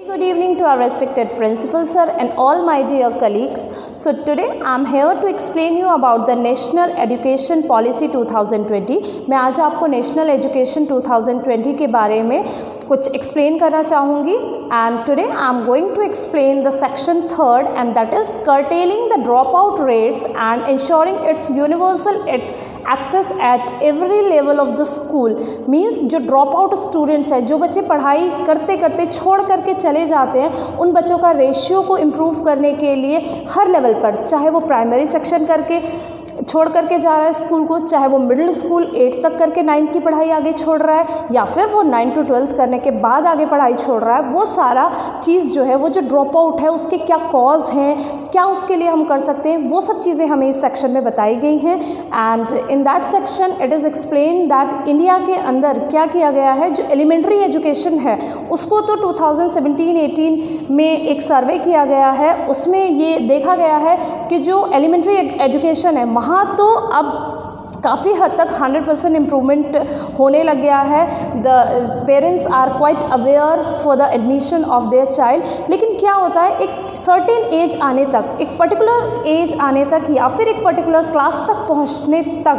Good evening to our respected principal sir and all my dear colleagues. So today I am here to explain you about the National Education Policy 2020. मैं आज आपको National Education 2020 के बारे में कुछ explain करना चाहूँगी and today I am going to explain the section 3rd and that is curtailing the dropout rates and ensuring its universal access at every level of the school. Means जो dropout students है, जो बच्चे पढ़ाई करते करते छोड़ करके चले जाते हैं, उन बच्चों का रेशियो को इम्प्रूव करने के लिए हर लेवल पर, चाहे वो प्राइमरी सेक्शन करके छोड़ करके जा रहा है स्कूल को, चाहे वो मिडिल स्कूल 8 तक करके 9th की पढ़ाई आगे छोड़ रहा है, या फिर वो 9 to 12th करने के बाद आगे पढ़ाई छोड़ रहा है, वो सारा चीज़ जो है, वो जो ड्रॉप आउट है उसके क्या कॉज हैं, क्या उसके लिए हम कर सकते हैं, वो सब चीज़ें हमें इस सेक्शन में बताई गई हैं. And in that section it is explain that India के अंदर क्या किया गया है. जो एलिमेंट्री एजुकेशन है उसको तो 2017-18 में एक सर्वे किया गया है, उसमें ये देखा गया है कि जो एलिमेंट्री एजुकेशन है वहाँ तो अब काफ़ी हद तक 100% इम्प्रूवमेंट होने लग गया है. The parents are quite aware for the admission of their child. लेकिन क्या होता है, एक सर्टेन एज आने तक, एक पर्टिकुलर एज आने तक या फिर एक पर्टिकुलर क्लास तक पहुंचने तक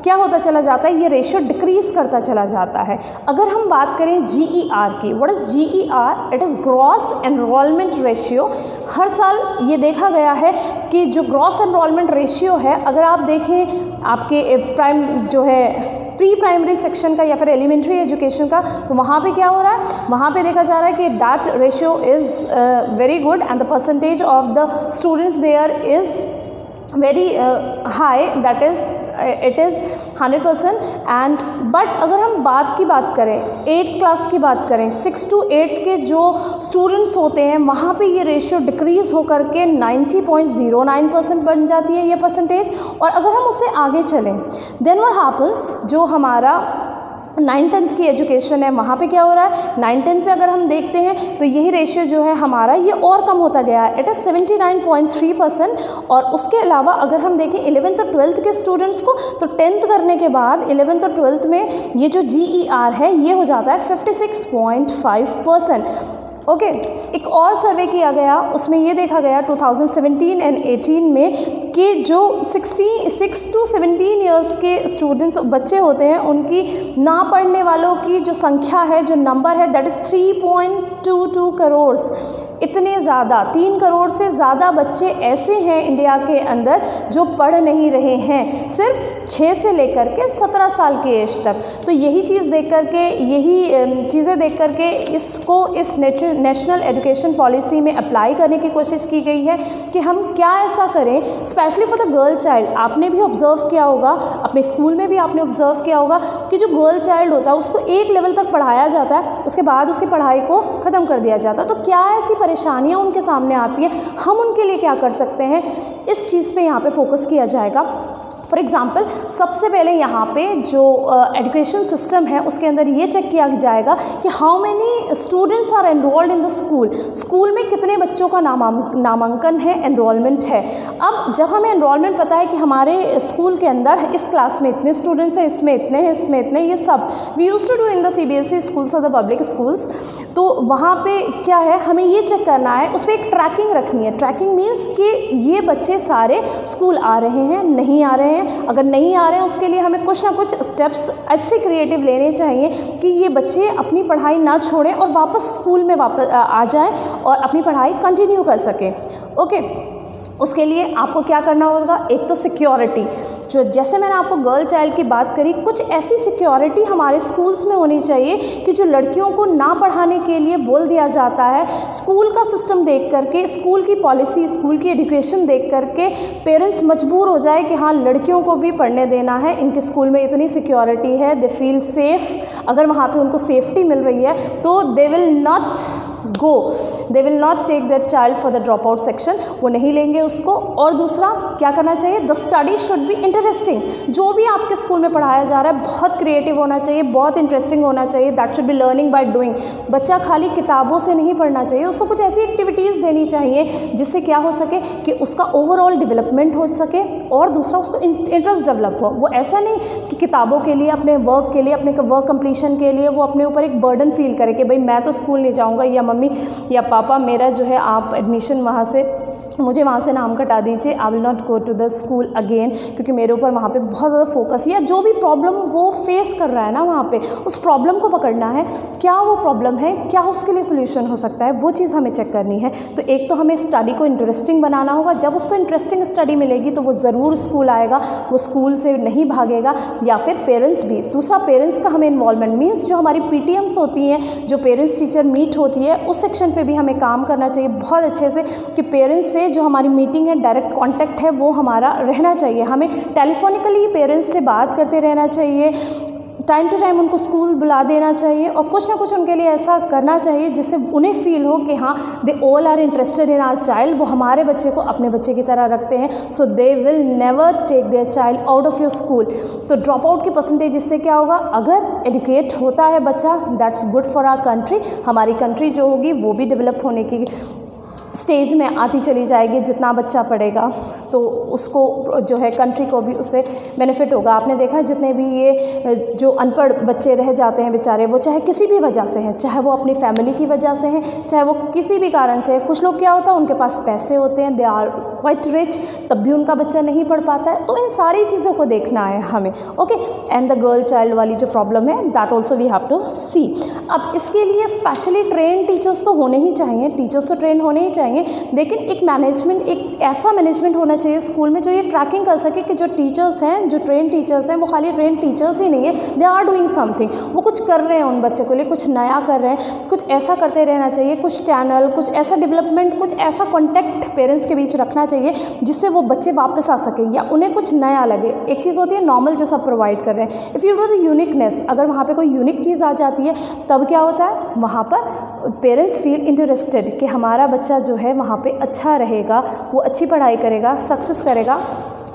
क्या होता चला जाता है, ये रेशियो डिक्रीज़ करता चला जाता है. अगर हम बात करें GER की, what is GER? It is gross enrolment ratio. हर साल ये देखा गया है कि जो ग्रॉस एनरोलमेंट रेशियो है, अगर आप देखें आपके जो है प्री प्राइमरी सेक्शन का या फिर एलिमेंट्री एजुकेशन का, तो वहाँ पे क्या हो रहा है, वहाँ पे देखा जा रहा है कि that ratio is very good and the percentage of the students there is very high, that is it is 100%. and but अगर हम बात करें 8th क्लास की बात करें, 6 to 8 के जो स्टूडेंट्स होते हैं वहाँ पे ये रेशियो डिक्रीज़ होकर के 90.09% बन जाती है ये परसेंटेज. और अगर हम उससे आगे चलें देन व्हाट हैपन्स, जो हमारा 9th-10th की एजुकेशन है वहाँ पे क्या हो रहा है, 9th-10th पे अगर हम देखते हैं तो यही रेशियो जो है हमारा ये और कम होता गया है. It is 79.3%. और उसके अलावा अगर हम देखें 11th और 12th के स्टूडेंट्स को, तो 10th करने के बाद 11th और 12th में ये जो GER है ये हो जाता है 56.5%. ओके. एक और सर्वे किया गया, उसमें ये देखा गया 2017 एंड 18 में कि जो 6 to 17 ईयर्स के स्टूडेंट्स बच्चे होते हैं, उनकी ना पढ़ने वालों की जो संख्या है, जो नंबर है, दैट इज़ 3.22 करोड़. इतने ज़्यादा 3 करोड़ से ज़्यादा बच्चे ऐसे हैं इंडिया के अंदर जो पढ़ नहीं रहे हैं, सिर्फ 6 से लेकर के 17 साल की एज तक. तो यही चीज़ देख करके, यही चीज़ें देख करके इसको इस नेशनल एजुकेशन पॉलिसी में अप्लाई करने की कोशिश की गई है कि हम क्या ऐसा करें specially for the girl child. आपने भी ऑब्ज़र्व किया होगा, अपने स्कूल में भी आपने ऑब्ज़र्व किया होगा कि जो गर्ल चाइल्ड होता है उसको एक लेवल तक पढ़ाया जाता है, उसके बाद उसकी पढ़ाई को ख़त्म कर दिया जाता है. तो क्या ऐसी परेशानियाँ उनके सामने आती है, हम उनके लिए क्या कर सकते हैं, इस चीज़ पे यहाँ पे फोकस किया जाएगा. फॉर एग्ज़ाम्पल, सबसे पहले यहाँ पे जो एजुकेशन सिस्टम है उसके अंदर ये चेक किया जाएगा कि how many students are enrolled in the school. School में कितने बच्चों का नामांकन है, एनरोलमेंट है. अब जब हमें एनरोलमेंट पता है कि हमारे स्कूल के अंदर इस क्लास में इतने स्टूडेंट्स हैं, इसमें इतने हैं, इसमें इतने, ये सब we use to do in the CBSE schools और द पब्लिक स्कूल्स. तो वहाँ पे क्या है, हमें ये चेक करना है, उस पर एक ट्रैकिंग रखनी है. ट्रैकिंग मीन्स कि ये बच्चे सारे स्कूल आ रहे हैं, नहीं आ रहे हैं. अगर नहीं आ रहे हैं उसके लिए हमें कुछ ना कुछ स्टेप्स ऐसे क्रिएटिव लेने चाहिए कि ये बच्चे अपनी पढ़ाई ना छोड़ें और वापस स्कूल में वापस आ जाएं और अपनी पढ़ाई कंटिन्यू कर सकें. ओके. उसके लिए आपको क्या करना होगा, एक तो सिक्योरिटी, जो जैसे मैंने आपको गर्ल चाइल्ड की बात करी, कुछ ऐसी सिक्योरिटी हमारे स्कूल्स में होनी चाहिए कि जो लड़कियों को ना पढ़ाने के लिए बोल दिया जाता है, स्कूल का सिस्टम देख करके, स्कूल की पॉलिसी, स्कूल की एजुकेशन देख करके पेरेंट्स मजबूर हो जाए कि हाँ लड़कियों को भी पढ़ने देना है, इनके स्कूल में इतनी सिक्योरिटी है, दे फील सेफ़. अगर वहाँ पर उनको सेफ्टी मिल रही है तो they will not take that child for the drop out section, वो नहीं लेंगे उसको. और दूसरा क्या करना चाहिए, the study should be interesting. जो भी आपके स्कूल में पढ़ाया जा रहा है बहुत क्रिएटिव होना चाहिए, बहुत इंटरेस्टिंग होना चाहिए. That should be learning by doing. बच्चा खाली किताबों से नहीं पढ़ना चाहिए, उसको कुछ ऐसी एक्टिविटीज़ देनी चाहिए जिससे क्या हो सके कि उसका ओवरऑल डेवलपमेंट हो सके और दूसरा उसको इंटरेस्ट डेवलप हो। वो ऐसा नहीं कि किताबों के लिए, अपने वर्क के लिए, अपने वर्क कंप्लीशन के लिए वो अपने ऊपर एक बर्डन फील करे कि भाई मैं तो स्कूल नहीं जाऊँगा, या मम्मी या पापा मेरा जो है आप एडमिशन वहाँ से, मुझे वहाँ से नाम कटा दीजिए, I will not go to the school again, क्योंकि मेरे ऊपर वहाँ पे बहुत ज़्यादा फोकस, या जो भी प्रॉब्लम वो फेस कर रहा है ना वहाँ पे, उस प्रॉब्लम को पकड़ना है, क्या वो प्रॉब्लम है, क्या उसके लिए सोल्यूशन हो सकता है, वो चीज़ हमें चेक करनी है। तो एक तो हमें स्टडी को इंटरेस्टिंग बनाना होगा, जब उसको इंटरेस्टिंग स्टडी मिलेगी तो वो ज़रूर स्कूल आएगा, वो स्कूल से नहीं भागेगा। या फिर पेरेंट्स भी, दूसरा पेरेंट्स का हमें इन्वॉल्वमेंट, मीन्स जो हमारी PTMs होती हैं, जो पेरेंट्स टीचर मीट होती है, उस सेक्शन पर भी हमें काम करना चाहिए बहुत अच्छे से, कि पेरेंट्स से जो हमारी मीटिंग है, डायरेक्ट कांटेक्ट है, वो हमारा रहना चाहिए। हमें टेलीफोनिकली पेरेंट्स से बात करते रहना चाहिए, टाइम टू टाइम उनको स्कूल बुला देना चाहिए, और कुछ ना कुछ उनके लिए ऐसा करना चाहिए जिससे उन्हें फील हो कि हाँ they all are interested in our child, वो हमारे बच्चे को अपने बच्चे की तरह रखते हैं। So they will never take their child out of your school. तो ड्रॉप आउट की परसेंटेज इससे क्या होगा, अगर एजुकेट होता है बच्चा, that's good for our country, हमारी कंट्री जो होगी वो भी डेवलप होने की स्टेज में आती चली जाएगी। जितना बच्चा पढ़ेगा तो उसको जो है कंट्री को भी उससे बेनिफिट होगा। आपने देखा जितने भी ये जो अनपढ़ बच्चे रह जाते हैं बेचारे, वो चाहे किसी भी वजह से हैं, चाहे वो अपनी फैमिली की वजह से हैं, चाहे वो किसी भी कारण से है। कुछ लोग क्या होता है, उनके पास पैसे होते हैं, दे आर क्वाइट रिच, तब भी उनका बच्चा नहीं पढ़ पाता है। तो इन सारी चीज़ों को देखना है हमें, okay. And the girl child वाली जो प्रॉब्लम है, that also we have to see. अब इसके लिए स्पेशली ट्रेन टीचर्स तो होने ही चाहिए, टीचर्स तो ट्रेन होने ही चाहिए, लेकिन एक मैनेजमेंट, एक ऐसा मैनेजमेंट होना चाहिए स्कूल में जो ये ट्रैकिंग कर सके कि जो टीचर्स हैं, जो ट्रेन टीचर्स हैं, वो खाली ट्रेन टीचर्स ही नहीं है, दे आर डूइंग समथिंग, वो कुछ कर रहे हैं उन बच्चे को लिए, कुछ नया कर रहे हैं, कुछ ऐसा करते रहना चाहिए, कुछ चैनल, कुछ ऐसा डेवलपमेंट, कुछ ऐसा कॉन्टैक्ट पेरेंट्स के बीच रखना चाहिए जिससे वो बच्चे वापस आ सके या उन्हें कुछ नया लगे। एक चीज़ होती है नॉर्मल जो सब प्रोवाइड कर रहे हैं, if you do the uniqueness, अगर वहाँ पे कोई यूनिक चीज़ आ जाती है तब क्या होता है, वहाँ पर पेरेंट्स फील इंटरेस्टेड कि हमारा बच्चा जो है वहाँ पे अच्छा रहेगा, वो अच्छी पढ़ाई करेगा, सक्सेस करेगा,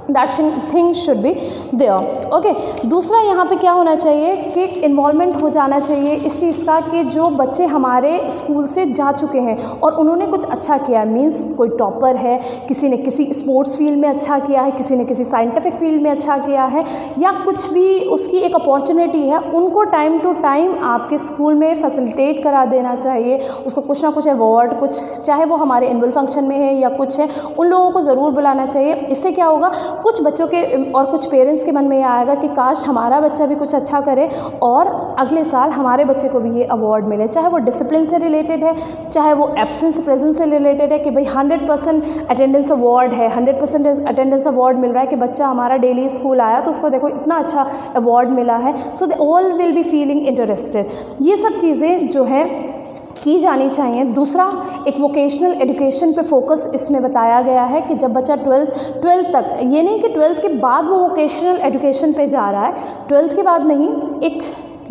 that thing should be there, okay. दूसरा यहाँ पे क्या होना चाहिए कि इन्वॉल्वमेंट हो जाना चाहिए इस चीज़ का कि जो बच्चे हमारे स्कूल से जा चुके हैं और उन्होंने कुछ अच्छा किया है, मीन्स कोई टॉपर है, किसी ने किसी स्पोर्ट्स फील्ड में अच्छा किया है, किसी ने किसी साइंटिफिक फील्ड में अच्छा किया है, या कुछ भी उसकी एक अपॉर्चुनिटी है, उनको टाइम टू टाइम आपके स्कूल में फैसिलिटेट करा देना चाहिए। उसको कुछ ना कुछ अवार्ड, कुछ चाहे वो हमारे एनुअल फंक्शन में है या कुछ है, उन लोगों को ज़रूर बुलाना चाहिए। इससे क्या होगा, कुछ बच्चों के और कुछ पेरेंट्स के मन में यह आएगा कि काश हमारा बच्चा भी कुछ अच्छा करे और अगले साल हमारे बच्चे को भी ये अवार्ड मिले, चाहे वो डिसिप्लिन से रिलेटेड है, चाहे वो एब्सेंस प्रेजेंस से रिलेटेड है कि भाई 100% अटेंडेंस अवार्ड है, 100% अटेंडेंस अवार्ड मिल रहा है कि बच्चा हमारा डेली स्कूल आया तो उसको देखो इतना अच्छा अवार्ड मिला है। So they all will be feeling interested. ये सब चीज़ें जो है की जानी चाहिए। दूसरा, एक वोकेशनल एजुकेशन पे फोकस इसमें बताया गया है कि जब बच्चा 12th तक, ये नहीं कि 12th के बाद वो वोकेशनल एजुकेशन पे जा रहा है, 12th के बाद नहीं, एक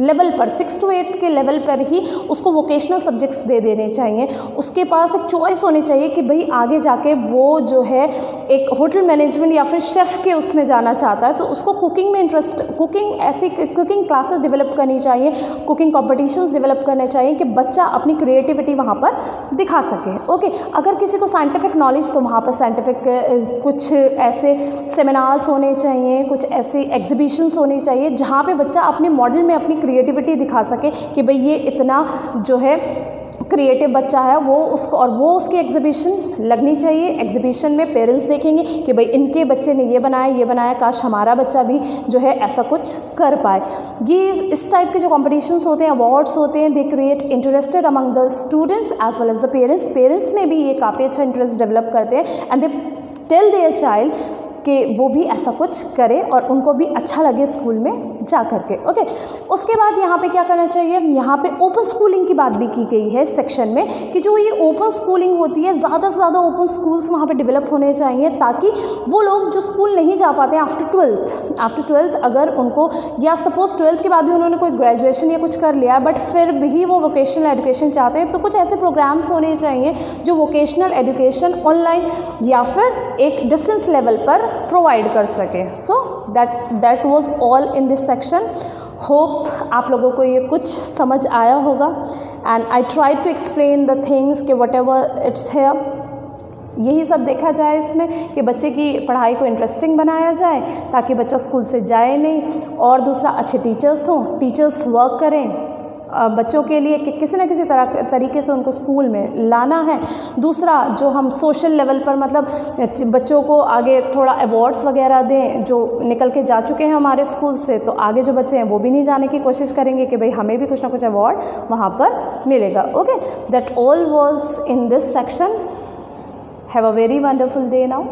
लेवल पर 6 to 8 के लेवल पर ही उसको वोकेशनल सब्जेक्ट्स दे देने चाहिए। उसके पास एक चॉइस होनी चाहिए कि भाई आगे जाके वो जो है एक होटल मैनेजमेंट या फिर शेफ़ के उसमें जाना चाहता है तो उसको कुकिंग में इंटरेस्ट, कुकिंग ऐसी कुकिंग क्लासेस डेवलप करनी चाहिए, कुकिंग कॉम्पिटिशन्स डेवलप करने चाहिए कि बच्चा अपनी क्रिएटिविटी वहाँ पर दिखा सके, ओके। अगर किसी को साइंटिफिक नॉलेज तो वहाँ पर साइंटिफिक कुछ ऐसे सेमिनार्स होने चाहिए, कुछ ऐसे एग्जीबिशंस होने चाहिए जहाँ पे बच्चा अपने मॉडल में अपनी क्रिएटिविटी दिखा सके कि भाई ये इतना जो है क्रिएटिव बच्चा है, वो उसको, और वो उसकी एग्जीबिशन लगनी चाहिए। एग्जीबिशन में पेरेंट्स देखेंगे कि भाई इनके बच्चे ने ये बनाया, काश हमारा बच्चा भी जो है ऐसा कुछ कर पाए। ये इस टाइप के जो कॉम्पिटिशन्स होते हैं, अवार्ड्स होते हैं, they create interested among the students as well as the parents. Parents में भी ये काफ़ी अच्छा इंटरेस्ट डेवलप करते हैं and they tell their child कि वो भी ऐसा कुछ करे और उनको भी अच्छा लगे स्कूल में जा करके, ओके। उसके बाद यहाँ पे क्या करना चाहिए, यहाँ पे ओपन स्कूलिंग की बात भी की गई है इस सेक्शन में कि जो ये ओपन स्कूलिंग होती है, ज़्यादा से ज़्यादा ओपन स्कूल्स वहाँ पे डेवलप होने चाहिए ताकि वो लोग जो स्कूल नहीं जा पाते आफ्टर 12th अगर उनको, या सपोज 12th के बाद भी उन्होंने कोई ग्रेजुएशन या कुछ कर लिया बट फिर भी वो वोकेशनल एजुकेशन चाहते हैं, तो कुछ ऐसे प्रोग्राम्स होने चाहिए जो वोकेशनल एजुकेशन ऑनलाइन या फिर एक डिस्टेंस लेवल पर प्रोवाइड कर सके। So that was all in this section. Hope आप लोगों को ये कुछ समझ आया होगा and I try to explain the things कि वट एवर इट्स हेयर यही सब देखा जाए इसमें कि बच्चे की पढ़ाई को इंटरेस्टिंग बनाया जाए ताकि बच्चा स्कूल से जाए नहीं। और दूसरा, अच्छे टीचर्स हों, टीचर्स वर्क करें बच्चों के लिए कि किसी न किसी तरीके से उनको स्कूल में लाना है। दूसरा, जो हम सोशल लेवल पर मतलब बच्चों को आगे थोड़ा अवार्ड्स वगैरह दें, जो निकल के जा चुके हैं हमारे स्कूल से, तो आगे जो बच्चे हैं वो भी नहीं जाने की कोशिश करेंगे कि भाई हमें भी कुछ ना कुछ अवार्ड वहाँ पर मिलेगा। Okay, that all was in this section. Have a very wonderful day now.